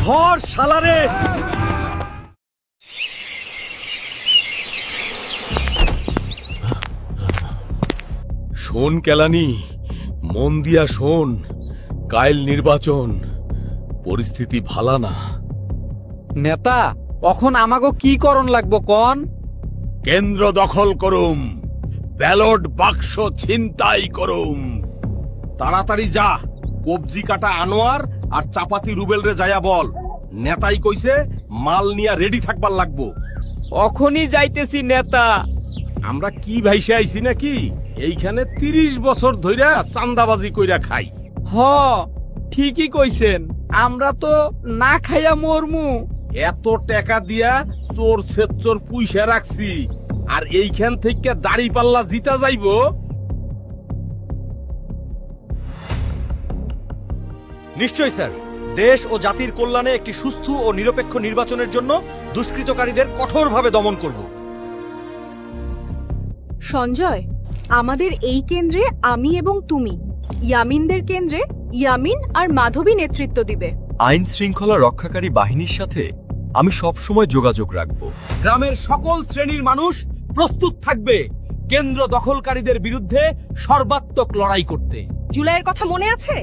ধর শালারে। শোন কেলানি, মন দিয়া শোন। কাইল নির্বাচন, পরিস্থিতি ভালা না। নেতা, এখন আমাগো কি করণ লাগবো কন? কেন্দ্র দখল করুম, ব্যালট বাক্স ছিনতাই করুম। তাড়াতাড়ি যা, কবজি কাটা আনোয়ার আর চাপাতি রুবেল রে যায়া বল, নেতাই কইছে মাল নিয়া রেডি থাকবার লাগবো। অখনই যাইতেছি নেতা। আমরা কি ভাইসে আইছি নাকি? এইখানে 30 বছর ধইরা চান্দাবাজি কইরা খাই। হ, ঠিকই কইছেন, আমরা তো না খাইয়া মরমু। এত টাকা দিয়া চোর সেচ্চোর পুইসা রাখছি, আর এইখান থেকে দাড়ি পাল্লা জিতা যাইবো। নিশ্চয় স্যার, দেশ ও জাতির কল্যাণে একটি সুস্থ ও নিরপেক্ষ নির্বাচনের জন্য দুষ্কৃতকারীদের কঠোরভাবে দমন করব। সঞ্জয়, আমাদের এই কেন্দ্রে আমি এবং তুমি, ইয়ামিনদের কেন্দ্রে ইয়ামিন আর মাধবী নেতৃত্ব দিবে। আইন শৃঙ্খলা রক্ষাকারী বাহিনীর সাথে আমি সবসময় যোগাযোগ রাখব। গ্রামের সকল শ্রেণীর মানুষ প্রস্তুত থাকবে কেন্দ্র দখলকারীদের বিরুদ্ধে সর্বাত্মক লড়াই করতে। জুলাইয়ের কথা মনে আছে?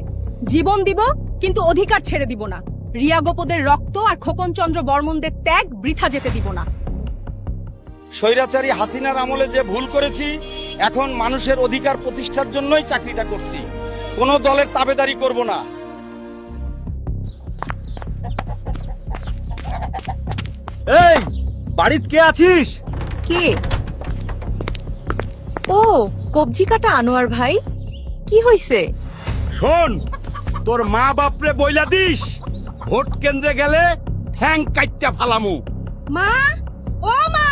জীবন দিব, কিন্তু অধিকার ছেড়ে দিব না। রিয়া গোপদের রক্ত আর খোকন চন্দ্র বর্মনদের ত্যাগ বৃথা যেতে দিব না। স্বৈরাচারী হাসিনার আমলে যে ভুল করেছি, এখন মানুষের অধিকার প্রতিষ্ঠার জন্যই চাকরিটা করছি, কোনো দলের তাবেদারি করব না। এই, বাড়িত কে আছিস? কে? ও, কবজি কাটা আনোয়ার ভাই, কি হইছে? শোন, তোর মা বাপরে বইলা দিস, ভোট কেন্দ্রে গেলে ঠ্যাং কাইট্টা ফালামু। মা, ও মা,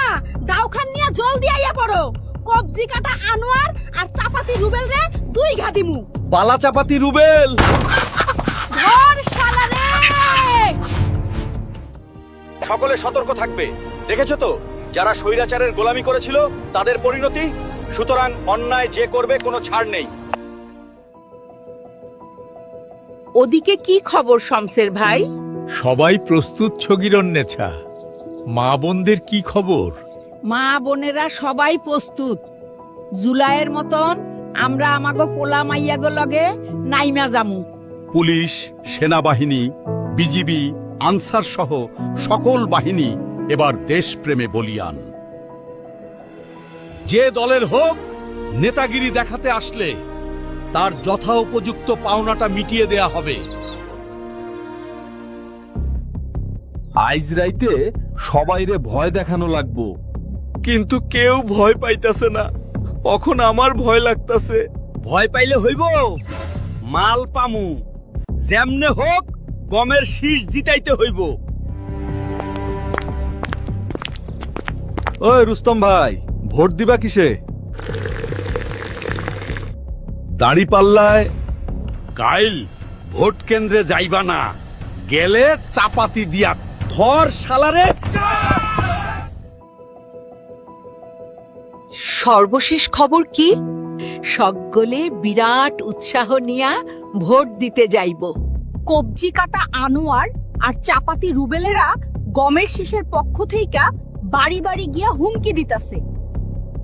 দাওখান নিয়া জলদি আইয়া পড়ো। কবজি কাটা আনোয়ার আর চাপাতি রুবেল রে 2 ঘা দিমু। বালা চাপাতি রুবেল, ধর শালারে। সকলে সতর্ক থাকবে। দেখেছো তো, যারা স্বৈরাচারের গোলামি করেছিল তাদের পরিণতি। সুতরাং অন্যায় যে করবে কোনো ছাড় নেই। ওদিকে কি খবর শমসের ভাই? সবাই প্রস্তুত ছগিরন নেছা। মা বোনদের কি খবর? মা বোনেরা সবাই প্রস্তুত। জুলাইয়ের মতন আমরা আমাগো পোলা মাইয়াগো লগে নাইমা জামু। পুলিশ, সেনাবাহিনী, বিজিবি, আনসার সহ সকল বাহিনী এবার দেশপ্রেমে বলিয়ান। যে দলের হোক, নেতাগিরি দেখাতে আসলে তার যথা উপযুক্ত পাওনাটা মিটিয়ে দেয়া হবে। আইজ রাইতে সবাইরে ভয় দেখানো লাগবো। কিন্তু কেউ ভয় পাইতাছে না, এখন আমার ভয় লাগতাছে। ভয় পাইলে হইব, মাল পামু। যেমনে হোক গমের শীষ জিতাইতে হইব। ওই রুস্তম ভাই, ভোট দিবা কিসে? দাড়ি পাল্লায়। কাইল ভোট কেন্দ্রে যাইবা না, গেলে চাপাতি দিয়া। ধর শালারে। সর্বশেষ খবর কি? সকলে বিরাট উৎসাহ নিয়া ভোট দিতে যাইব। কবজি কাটা আনোয়ার আর চাপাতি রুবেলেরা গমের শীষের পক্ষ থেকে বাড়ি বাড়ি গিয়া হুমকি দিতাছে।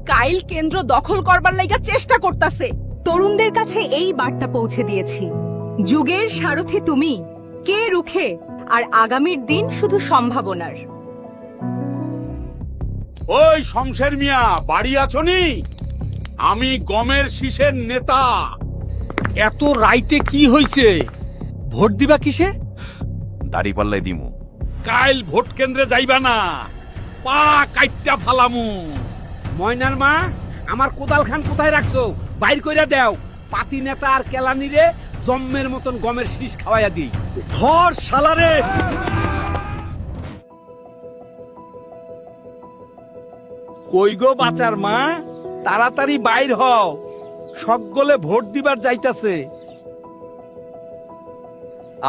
কাইল কেন্দ্র দখল করবার লাইগা চেষ্টা করতাছে। তরুণদের কাছে এই বার্তা পৌঁছে দিয়েছি, যুগের সারথি তুমি, কে রুখে, আর আগামীর দিন শুধু সম্ভাবনার। ওই শমশের মিয়া, বাড়ি আছনি? আমি গমের শীষের নেতা। এত রাইতে কি হইছে? ভোট দিবা কিসে? দাড়ি পাল্লাই দিমু। কাইল ভোট কেন্দ্রে যাইবা না, পা কাইট্টা ফালামু। ময়নার মা, আমার কোদাল খান কোথায় রাখছো? বাইর কইরা দেও। পাতি নেতা আর কেলানিরে জম্মের মতন গমের শীষ খাওয়াইয়া দিই। ধর শালারে। কই গো বাচার মা, তাড়াতাড়ি বাইর হও, সকলে ভোট দিবার যাইতাছে।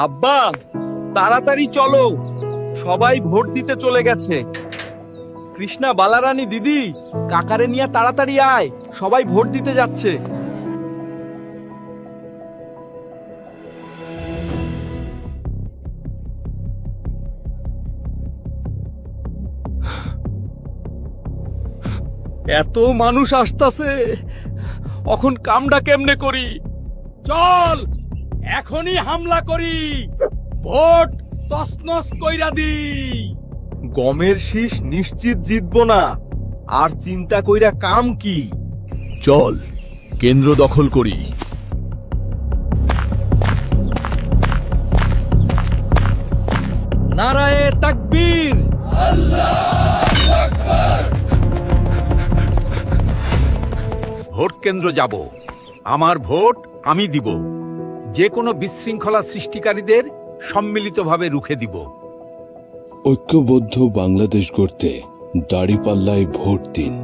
আব্বা, তাড়াতাড়ি চলো, সবাই ভোট দিতে চলে গেছে। কৃষ্ণা, বালারানী দিদি, কাকারে নিয়ে তাড়াতাড়ি আয়, সবাই ভোট দিতে যাচ্ছে। এত মানুষ আসতাছে, এখন কামটা কেমনে করি? চল এখনই হামলা করি, ভোট তছনছ কইরা দি। গমের শীষ নিশ্চিত জিতবো না, আর চিন্তা কইরা কাম কি? চল কেন্দ্র দখল করি। নারায়ে তাকবীর। ভোট কেন্দ্র যাব, আমার ভোট আমি দিব, যে কোনো বিশৃঙ্খলা সৃষ্টিকারীদের সম্মিলিতভাবে রুখে দিব। ঐক্যবদ্ধ বাংলাদেশ গড়তে দাঁড়িপাল্লায় ভোট দিন।